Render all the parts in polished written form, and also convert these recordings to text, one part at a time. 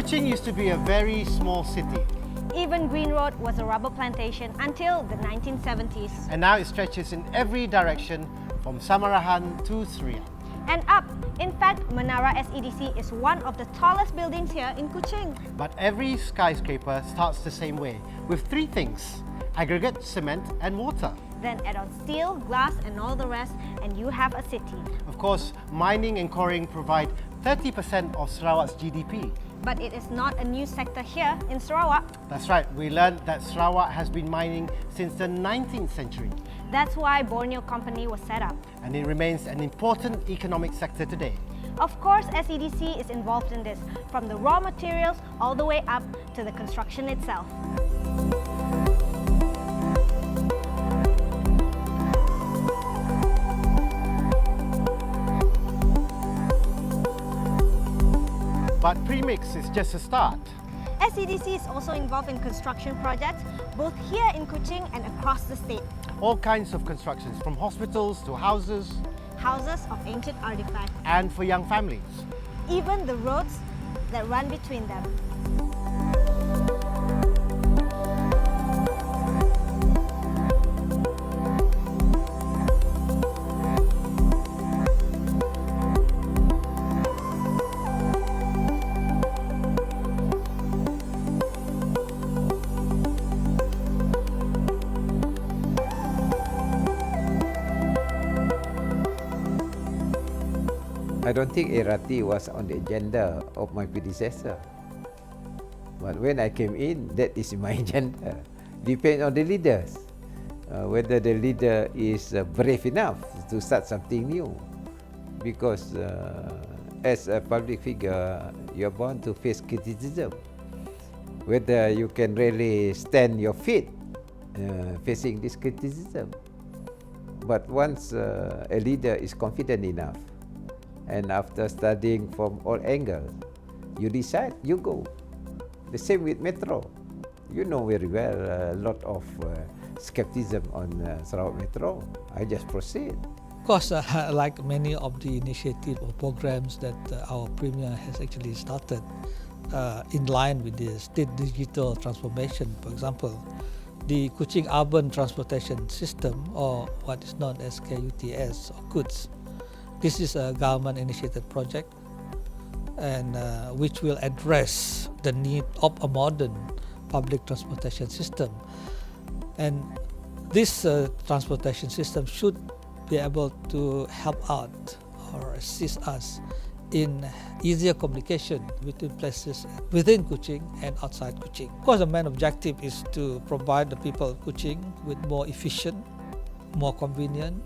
Kuching used to be a very small city, Even Green Road was a rubber plantation until the 1970s. and now it stretches in every direction from Samarahan to Serian. And up. In fact, Menara SEDC is one of the tallest buildings here in Kuching. But every skyscraper starts the same way, with three things: aggregate, cement and water. Then add on steel, glass and all the rest and you have a city. Of course, mining and quarrying provide 30% of Sarawak's GDP. But it is not a new sector here in Sarawak. That's right, we learned that Sarawak has been mining since the 19th century, That's why Borneo Company was set up. and it remains an important economic sector today. Of course, SEDC is involved in this, from the raw materials all the way up to the construction itself. But premix is just a start. SEDC is also involved in construction projects, both here in Kuching and across the state. All kinds of constructions, from hospitals to houses, Houses of ancient artifacts, and for young families. even the roads that run between them. I don't think LRT was on the agenda of my predecessor. But when I came in, that is my agenda. Depends on the leaders. Whether the leader is brave enough to start something new. Because as a public figure, you're bound to face criticism. Whether you can really stand your feet facing this criticism. But once a leader is confident enough, and after studying from all angles, you decide, you go. The same with Metro. You know very well a lot of skepticism on Sarawak Metro. I just proceed. Of course, like many of the initiatives or programs that our Premier has actually started in line with the state digital transformation, for example, the Kuching Urban Transportation System, or what is known as KUTS or KUTS. This is a government-initiated project, and which will address the need of a modern public transportation system. And this transportation system should be able to help out or assist us in easier communication between places within Kuching and outside Kuching. Of course, the main objective is to provide the people of Kuching with more efficient, more convenient,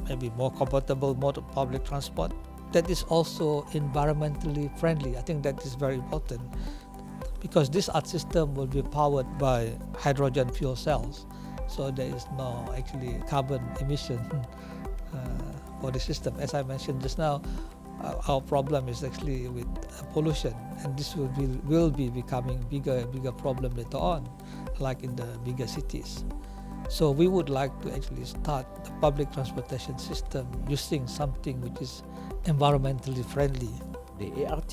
maybe more comfortable mode of public transport that is also environmentally friendly. I think that is very important, because this art system will be powered by hydrogen fuel cells, so there is no actually carbon emission for the system. As I mentioned just now, our problem is actually with pollution, and this will be becoming bigger problem later on, like in the bigger cities. So we would like to actually start the public transportation system using something which is environmentally friendly. The ART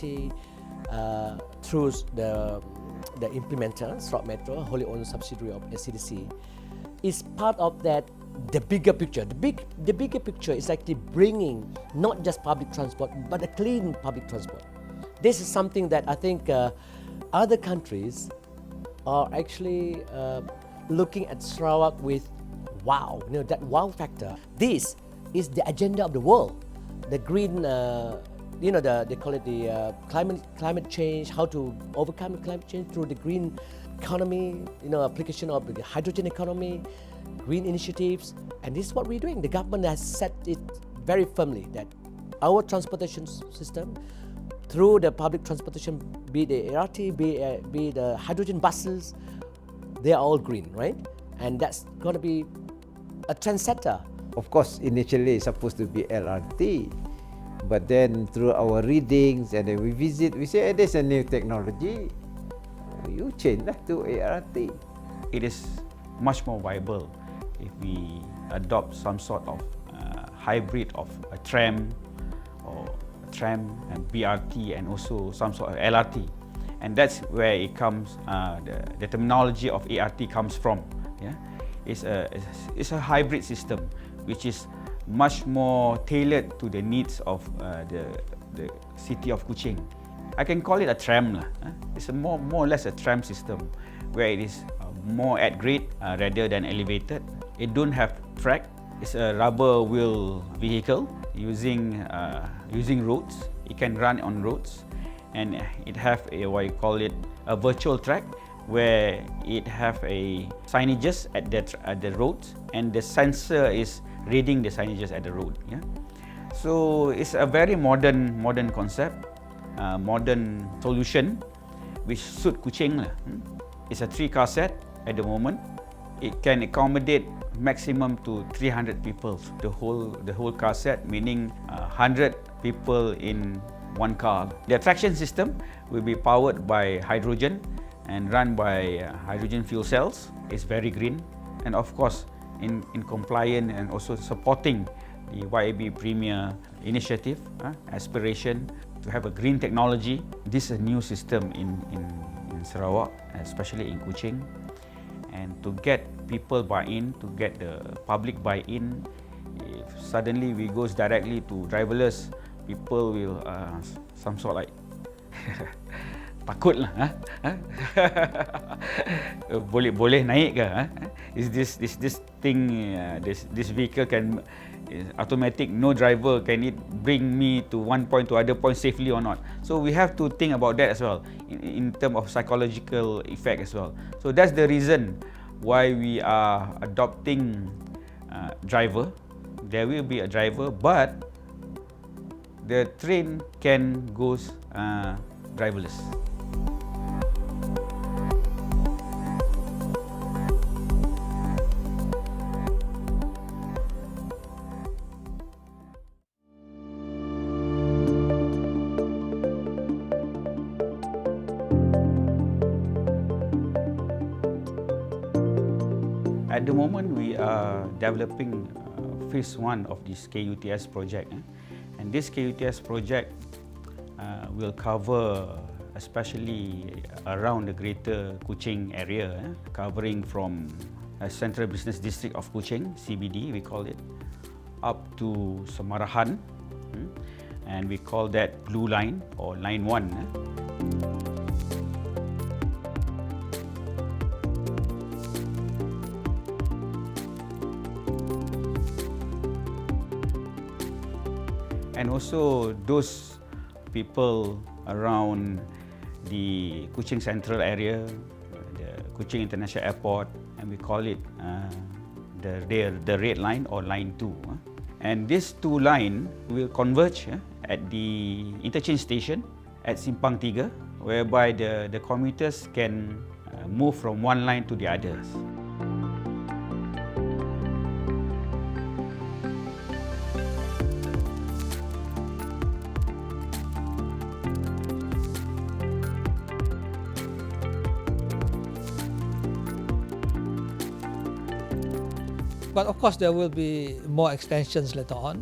through the implementer, Sarawak Metro, wholly owned subsidiary of SEDC, is part of that, the bigger picture. The bigger picture is actually bringing not just public transport, but a clean public transport. This is something that I think other countries are actually looking at Sarawak with wow, that wow factor. This is the agenda of the world. The green, they call it the climate change, how to overcome climate change through the green economy, application of the hydrogen economy, green initiatives, and this is what we're doing. The government has set it very firmly that our transportation system, through the public transportation, be the ART, be the hydrogen buses, they are all green, right? And that's going to be a trendsetter. Of course, initially it's supposed to be LRT, but then through our readings and then we visit, we say, hey, there's a new technology. You change that to ART. It is much more viable if we adopt some sort of hybrid of a tram or a tram and BRT and also some sort of LRT. And that's where it comes, the terminology of ART comes from. Yeah? It's a hybrid system which is much more tailored to the needs of the city of Kuching. I can call it a tram. It's more or less a tram system where it is more at grade rather than elevated. It don't have track. It's a rubber wheel vehicle using roads. It can run on roads, and it have what you call it a virtual track where it have a signages at the roads, and the sensor is reading the signages at the road. Yeah, so it's a very modern concept, modern solution which suit Kuching lah. It's a 3-car set at the moment. It can accommodate maximum to 300 people. The whole car set, meaning 100 people in one car. The traction system will be powered by hydrogen and run by hydrogen fuel cells. It's very green, and of course in compliance and also supporting the YAB Premier initiative, aspiration to have a green technology. This is a new system in Sarawak, especially in Kuching, and to get people buy-in, to get the public buy-in. If suddenly we goes directly to driverless, people will some sort like takut lah. Boleh naik ke? Is this thing, this vehicle can automatic, no driver, can it bring me to one point to other point safely or not? So we have to think about that as well in terms of psychological effect as well. So that's the reason why we are adopting driver. There will be a driver, but the train can go driverless. At the moment, we are developing phase 1 of this KUTS project. And this KUTS project will cover especially around the greater Kuching area, covering from Central Business District of Kuching, CBD we call it, up to Samarahan, and we call that Blue Line or Line 1. And also those people around the Kuching Central area, the Kuching International Airport, and we call it the red line or line 2. And these two lines will converge at the interchange station at Simpang 3, whereby the commuters can move from one line to the others. But of course, there will be more extensions later on,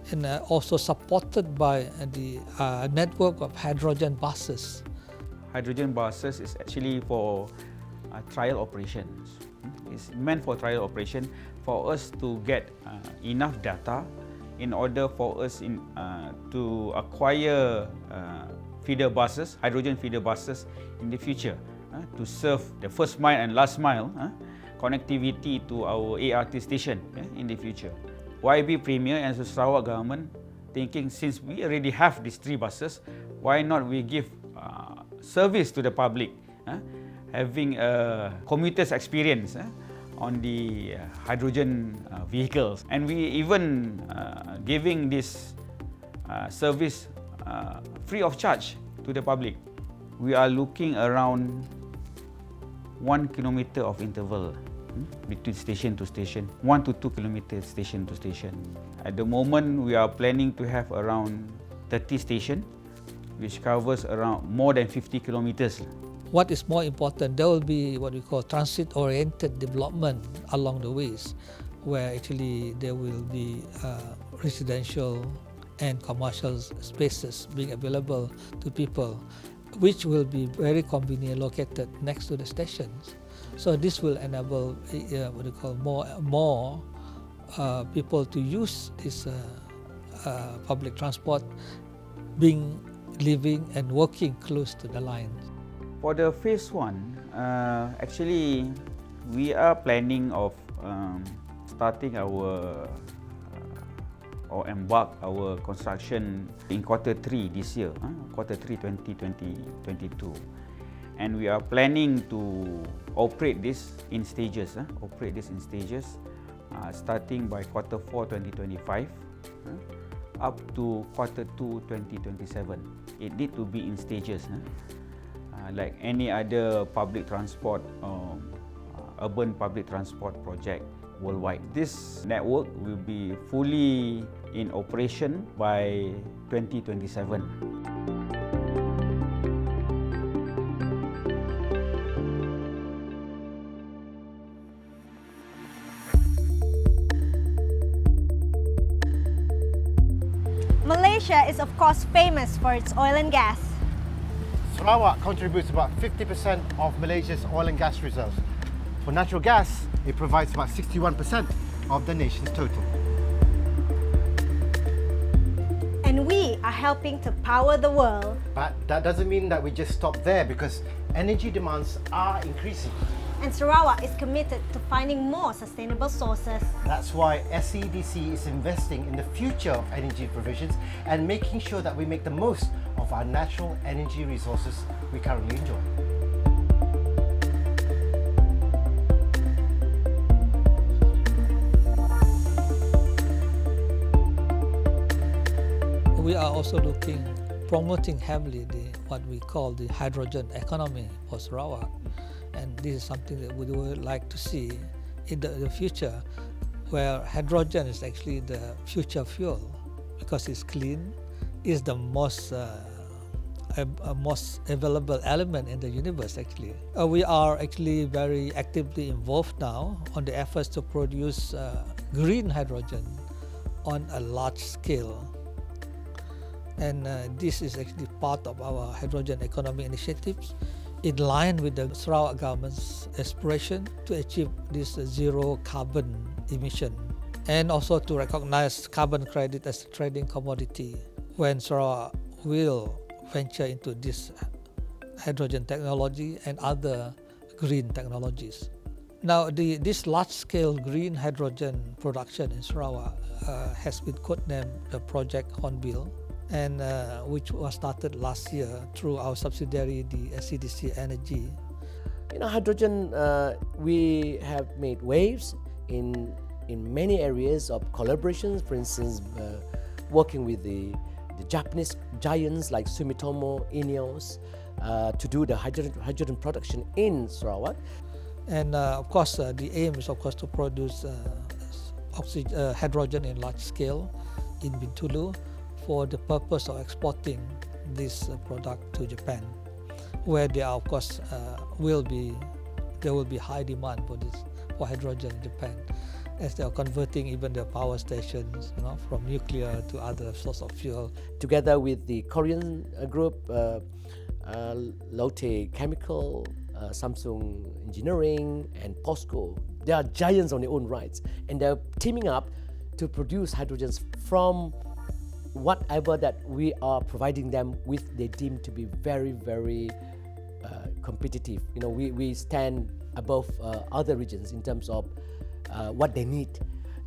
and also supported by the network of hydrogen buses. Hydrogen buses is actually for trial operations. It's meant for trial operation for us to get enough data in order for us to acquire feeder buses, hydrogen feeder buses in the future to serve the first mile and last mile connectivity to our ART station in the future. YB Premier and the Sarawak government thinking, since we already have these 3 buses, why not we give service to the public, having a commuter's experience on the hydrogen vehicles. And we even giving this service free of charge to the public. We are looking around 1 kilometer of interval between station to station, 1 to 2 kilometers station to station. At the moment, we are planning to have around 30 stations, which covers around more than 50 kilometers. What is more important, there will be what we call transit-oriented development along the ways, where actually there will be residential and commercial spaces being available to people, which will be very conveniently located next to the stations. So this will enable more people to use this public transport, living and working close to the lines. For the phase 1, actually we are planning of starting our or embark our construction in quarter 3 this year, quarter 3 2022, and we are planning to operate this in stages, starting by quarter 4 2025 up to quarter 2 2027. It need to be in stages, like any other public transport, urban public transport project worldwide. This network will be fully in operation by 2027. Malaysia is of course famous for its oil and gas. Sarawak contributes about 50% of Malaysia's oil and gas reserves. For natural gas, it provides about 61% of the nation's total. And we are helping to power the world. But that doesn't mean that we just stop there, because energy demands are increasing. And Sarawak is committed to finding more sustainable sources. That's why SEDC is investing in the future of energy provisions and making sure that we make the most of our natural energy resources we currently enjoy. We are also promoting heavily what we call the hydrogen economy for Sarawak. And this is something that we would like to see in the future, where hydrogen is actually the future fuel because it's clean, is the most available element in the universe actually. We are actually very actively involved now on the efforts to produce green hydrogen on a large scale. And this is actually part of our hydrogen economy initiatives, in line with the Sarawak government's aspiration to achieve this zero carbon emission, and also to recognize carbon credit as a trading commodity when Sarawak will venture into this hydrogen technology and other green technologies. Now, this large-scale green hydrogen production in Sarawak has been codenamed the Project Hornbill, and which was started last year through our subsidiary, the SEDC Energy. Hydrogen, we have made waves in many areas of collaborations. For instance, working with the Japanese giants like Sumitomo, Ineos, to do the hydrogen production in Sarawak. And of course, the aim is of course to produce hydrogen in large scale in Bintulu, for the purpose of exporting this product to Japan, where there are, of course will be high demand for hydrogen in Japan, as they are converting even their power stations, from nuclear to other source of fuel. Together with the Korean group, Lotte Chemical, Samsung Engineering, and POSCO, they are giants on their own rights, and they're teaming up to produce hydrogens from whatever that we are providing them with. They deem to be very, very competitive. We stand above other regions in terms of what they need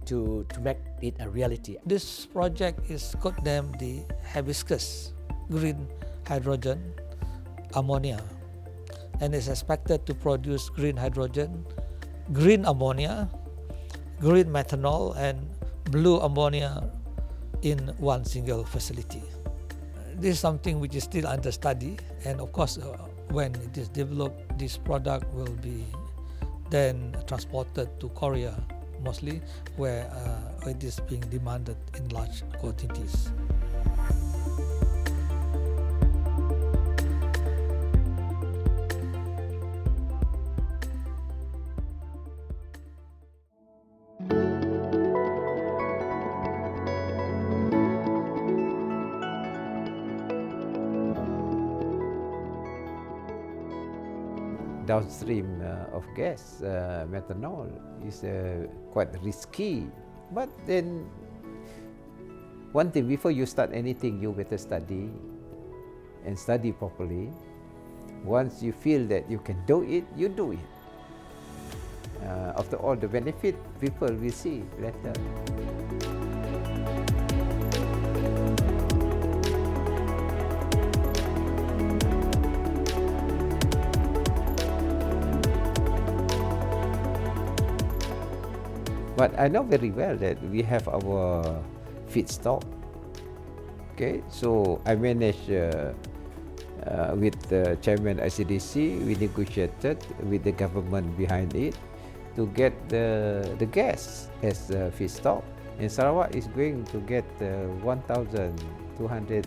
to make it a reality. This project is codenamed the hibiscus green hydrogen ammonia, and is expected to produce green hydrogen, green ammonia, green methanol, and blue ammonia in one single facility. This is something which is still under study, and of course when it is developed, this product will be then transported to Korea mostly, where it is being demanded in large quantities. downstream of gas, methanol, is quite risky. But then, one thing, before you start anything, you better study and study properly. Once you feel that you can do it, you do it. After all, the benefit people will see later. But I know very well that we have our feedstock. Okay, so I managed with the chairman ICDC, we negotiated with the government behind it to get the gas as feedstock. And Sarawak is going to get 1,200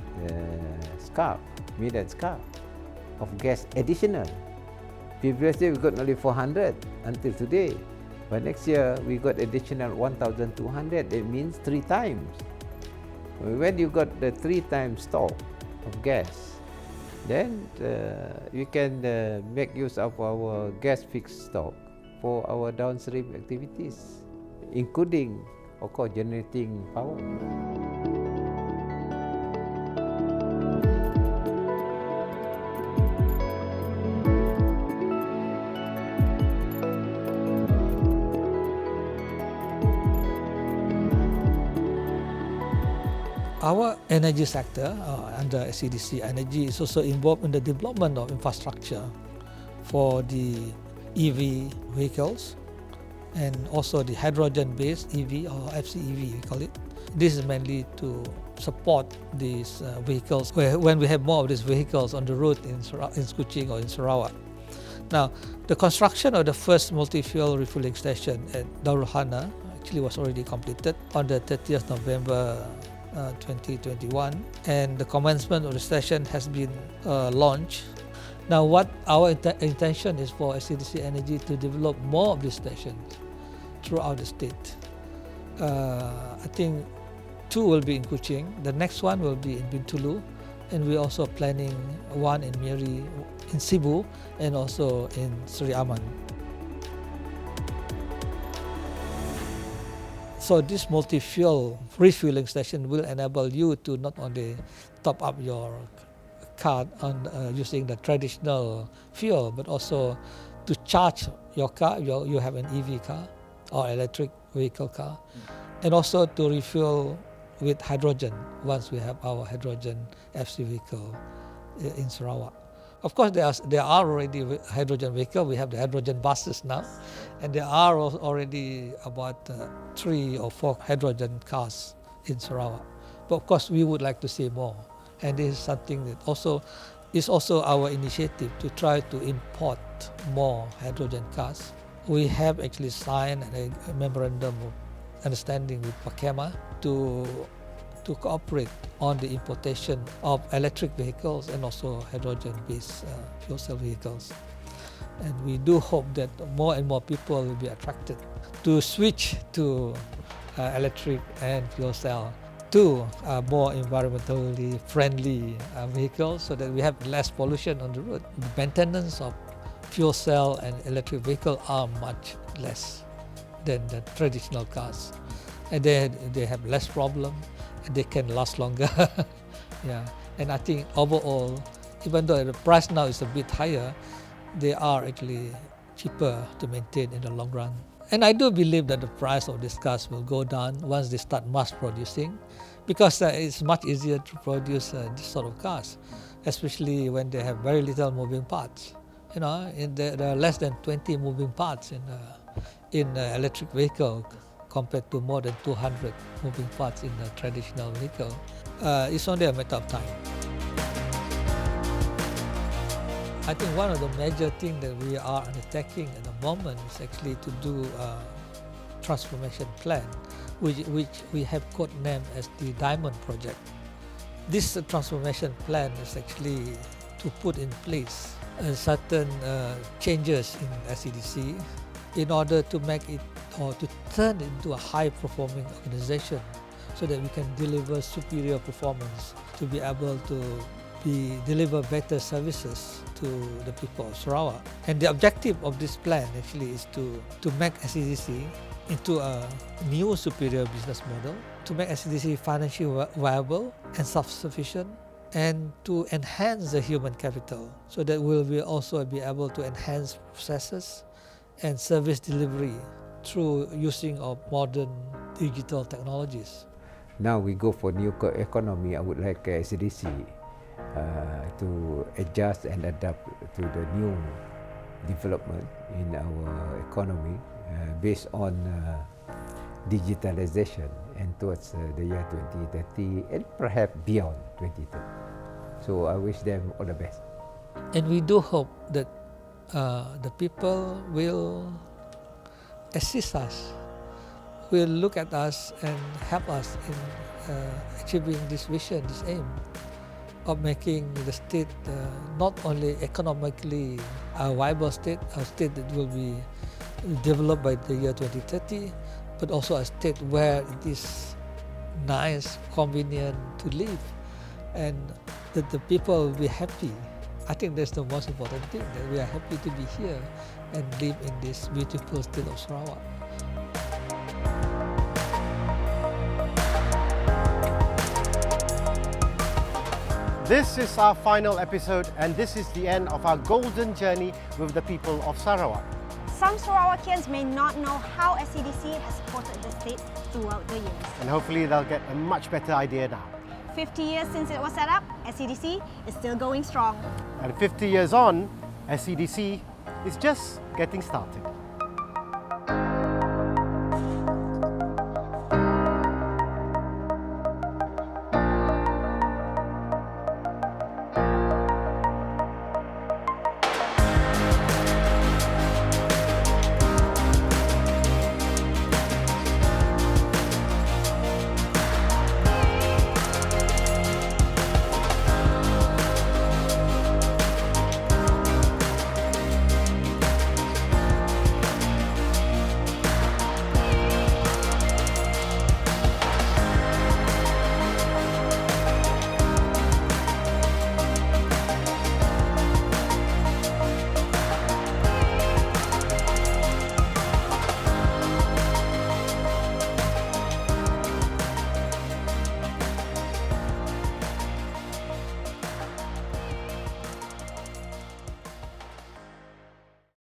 million scarf of gas additional. Previous year we got only 400 until today. But next year we got additional 1,200. That means 3 times. When you got the 3 times stock of gas, then we can make use of our gas feedstock for our downstream activities, including, of course, generating power. Our energy sector under SCDC Energy is also involved in the development of infrastructure for the EV vehicles and also the hydrogen-based EV or FCEV we call it. This is mainly to support these vehicles when we have more of these vehicles on the road in Kuching or in Sarawak. Now, the construction of the first multi-fuel refueling station at Darul Hana actually was already completed on the 30th November 2021, and the commencement of the station has been launched. Now, what our intention is for SCDC Energy to develop more of these stations throughout the state. I think 2 will be in Kuching, the next one will be in Bintulu, and we're also planning one in Miri, in Sibu, and also in Seri Aman. So this multi-fuel refueling station will enable you to not only top up your car on using the traditional fuel, but also to charge your car. You have an EV car or electric vehicle car, and also to refuel with hydrogen once we have our hydrogen FC vehicle in Sarawak. Of course, there are already hydrogen vehicles. We have the hydrogen buses now, and there are already about 3 or 4 hydrogen cars in Sarawak. But of course, we would like to see more, and this is something that is also our initiative to try to import more hydrogen cars. We have actually signed a memorandum of understanding with Pakema to cooperate on the importation of electric vehicles and also hydrogen-based fuel cell vehicles. And we do hope that more and more people will be attracted to switch to electric and fuel cell to more environmentally friendly vehicles, so that we have less pollution on the road. The maintenance of fuel cell and electric vehicle are much less than the traditional cars, and they have less problem. They can last longer. Yeah, and I think overall, even though the price now is a bit higher, they are actually cheaper to maintain in the long run. And I do believe that the price of these cars will go down once they start mass producing, because it's much easier to produce this sort of cars, especially when they have very little moving parts. You know, there are less than 20 moving parts in electric vehicle, compared to more than 200 moving parts in a traditional vehicle. It's only a matter of time. I think one of the major things that we are undertaking at the moment is actually to do a transformation plan, which we have codenamed as the Diamond Project. This transformation plan is actually to put in place certain changes in SCDC in order to make it or to turn it into a high-performing organization, so that we can deliver superior performance to be able to deliver better services to the people of Sarawak. And the objective of this plan actually is to make SCDC into a new superior business model, to make SCDC financially viable and self-sufficient, and to enhance the human capital so that we will also be able to enhance processes and service delivery through using of modern digital technologies. Now we go for new economy. I would like SCDC to adjust and adapt to the new development in our economy based on digitalization and towards the year 2030 and perhaps beyond 2030. So I wish them all the best. And we do hope that the people will assist us, will look at us and help us in achieving this vision, this aim of making the state not only economically a viable state, a state that will be developed by the year 2030, but also a state where it is nice, convenient to live, and that the people will be happy. I think that's the most important thing, that we are happy to be here and live in this beautiful state of Sarawak. This is our final episode, and this is the end of our golden journey with the people of Sarawak. Some Sarawakians may not know how SCDC has supported the state throughout the years. And hopefully they'll get a much better idea now. 50 years since it was set up, SCDC is still going strong. And 50 years on, SCDC is just getting started.